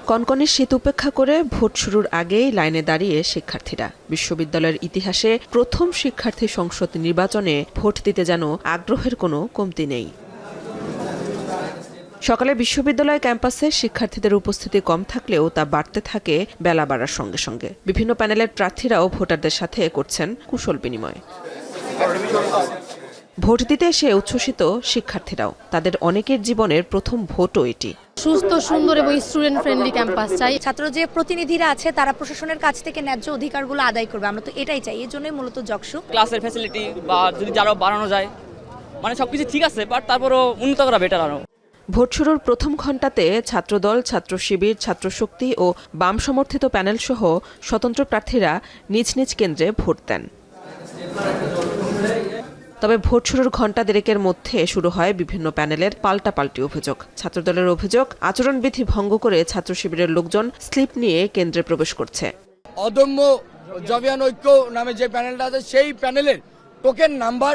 কনকনে শীত উপেক্ষা করে ভোট শুরুর আগেই লাইনে দাঁড়িয়ে শিক্ষার্থীরা। বিশ্ববিদ্যালয়ের ইতিহাসে প্রথম শিক্ষার্থী সংসদ নির্বাচনে ভোট দিতে যেন আগ্রহের কোনো কমতি নেই। সকালে বিশ্ববিদ্যালয় ক্যাম্পাসে শিক্ষার্থীদের উপস্থিতি কম থাকলেও তা বাড়তে থাকে বেলা বাড়ার সঙ্গে সঙ্গে। বিভিন্ন প্যানেলের প্রার্থীরাও ভোটারদের সাথে করছেন কুশল বিনিময়। ভোট দিতে এসে উচ্ছ্বসিত শিক্ষার্থীরাও। তাদের অনেকের জীবনের প্রথম ভোটও এটি। সুস্থ, সুন্দর এবং স্টুডেন্ট ফ্রেন্ডলি ক্যাম্পাস চাই। ছাত্র যে প্রতিনিধিরা আছে তারা প্রশাসনের কাছ থেকে ন্যায্য অধিকারগুলো আদায় করবে, আমরা তো এটাই চাই। এই জন্যই মূলত জকসু। ক্লাসের ফ্যাসিলিটি বা যদি আরো বাড়ানো যায়, মানে সবকিছু ঠিক আছে, বাট তারপরও উন্নত করা বেটার আরো। ভোট শুরুর প্রথম ঘণ্টাতে ছাত্রদল, ছাত্র শিবির, ছাত্রশক্তি ও বাম সমর্থিত প্যানেল সহ স্বতন্ত্র প্রার্থীরা নিজ নিজ কেন্দ্রে ভোট দেন। তবে ভোট শুরুর ঘণ্টা দেড়েকের মধ্যে শুরু হয় বিভিন্ন প্যানেলের পাল্টাপাল্টি অভিযোগ। ছাত্রদলের অভিযোগ, আচরণবিধি ভঙ্গ করে ছাত্র শিবিরের লোকজন স্লিপ নিয়ে কেন্দ্রে প্রবেশ করছে। অদম্য জবিয়ান ঐক্য নামে যে প্যানেলটা আছে সেই প্যানেলের টোকেন নাম্বার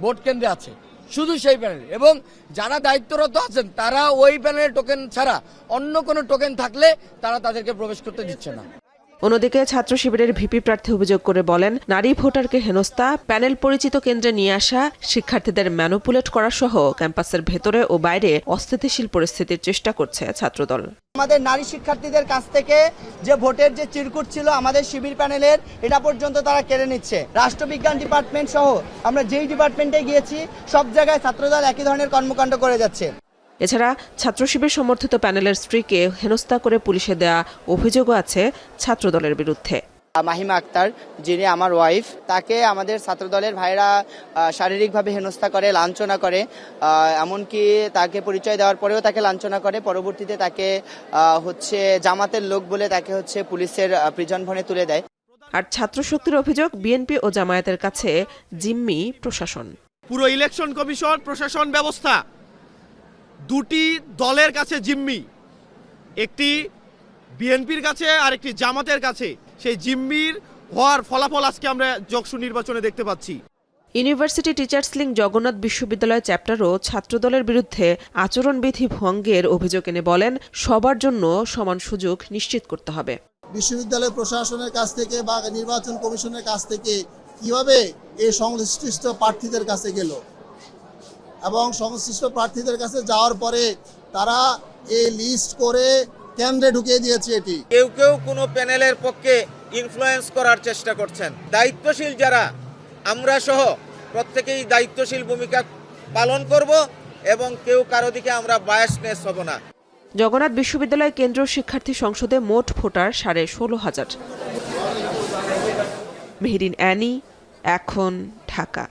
ভোট কেন্দ্রে আছে, শুধু সেই প্যানেল, এবং যারা দায়িত্বরত আছেন তারা ওই প্যানেলের টোকেন ছাড়া অন্য কোনো টোকেন থাকলে তারা তাদেরকে প্রবেশ করতে দিচ্ছে না। অন্যদিকে ছাত্র শিবিরের ভিপি প্রার্থী অভিযোগ করে বলেন, নারী ভোটারকে হেনস্থা, প্যানেল পরিচিত কেন্দ্রে নিয়ে আসা, শিক্ষার্থীদের ম্যানুপুলেট করা সহ ক্যাম্পাসের ভেতরে ও বাইরে অস্থিতিশীল পরিস্থিতির চেষ্টা করছে ছাত্রদল। আমাদের নারী শিক্ষার্থীদের কাছ থেকে যে ভোটের যে চিরকুট ছিল আমাদের শিবির প্যানেলের, এটা পর্যন্ত তারা কেড়ে নিচ্ছে। রাষ্ট্রবিজ্ঞান ডিপার্টমেন্ট সহ আমরা যেই ডিপার্টমেন্টে গিয়েছি সব জায়গায় ছাত্রদল একই ধরনের কর্মকাণ্ড করে যাচ্ছে। এছাড়া ছাত্র শিবির সমর্থিত প্যানেলের স্ত্রীকে হেনস্থা করে পুলিশে দেয়া অভিযোগও আছে ছাত্রদলের বিরুদ্ধে। মাহিমা আক্তার, যিনি আমার ওয়াইফ, তাকে আমাদের ছাত্রদলের ভাইরা শারীরিকভাবে হেনস্থা করে, লাঞ্ছনা করে, এমনকি তাকে পরিচয় দেওয়ার পরেও তাকে লাঞ্ছনা করে। পরবর্তীতে তাকে জামাতের লোক বলে তাকে পুলিশের প্রিজন ভ্যানে তুলে দেয়। আর ছাত্র শক্তির অভিযোগ, বিএনপি ও জামায়াতের কাছে জিম্মি প্রশাসন। পুরো ইলেকশন কমিশন, প্রশাসন ব্যবস্থা দুটি দলের কাছে জিম্মি, একটি বিএনপির কাছে আর একটি জামাতের কাছে। সেই জিম্মির হওয়ার ফলাফল আজকে আমরা জকসু নির্বাচনে দেখতে পাচ্ছি। ইউনিভার্সিটি টিচার্স লিগ জগন্নাথ বিশ্ববিদ্যালয় চ্যাপ্টারও ছাত্রদলের বিরুদ্ধে আচরণবিধি ভঙ্গের অভিযোগ এনে বলেন, সবার জন্য সমান সুযোগ নিশ্চিত করতে হবে। বিশ্ববিদ্যালয় প্রশাসনের কাছ থেকে বা নির্বাচন কমিশনের কাছ থেকে কিভাবে এই সংশ্লিষ্ট প্রার্থীদের কাছে গেল এবং সংশ্লিষ্ট প্রার্থীদের কাছে যাওয়ার পরে তারা এই লিস্ট করে কেন্দ্রে ঢুকিয়ে দিয়েছে। এটি কেউ কেউ কোনো প্যানেলের পক্ষে ইনফ্লুয়েন্স করার চেষ্টা করছেন। দায়িত্বশীল যারা, আমরা সহ প্রত্যেকেই দায়িত্বশীল ভূমিকা পালন করব এবং কেউ কারো দিকে আমরা বায়াসনেস হব না। জগন্নাথ বিশ্ববিদ্যালয় কেন্দ্রীয় শিক্ষার্থী সংসদে মোট ভোটার 16,500। মেহেরিন অ্যানি, এখন, ঢাকা।